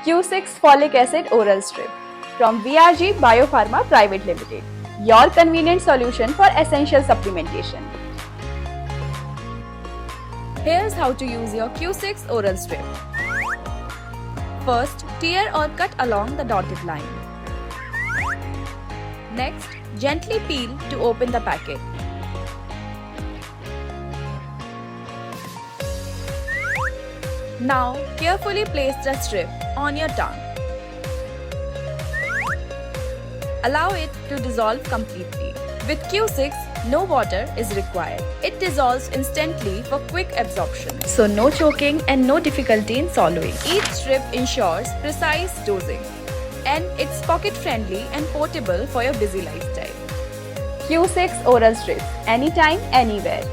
Q6 Folic Acid Oral Strip from VRG BioPharma Private Limited, your convenient solution for essential supplementation. Here's how to use your Q6 oral strip. First, tear or cut along the dotted line. Next, gently peel to open the packet. Now, carefully place the strip on your tongue. Allow it to dissolve completely. With Q6, no water is required. It dissolves instantly for quick absorption. So no choking and no difficulty in swallowing. Each strip ensures precise dosing. And it's pocket friendly and portable for your busy lifestyle. Q6 oral strips, anytime, anywhere.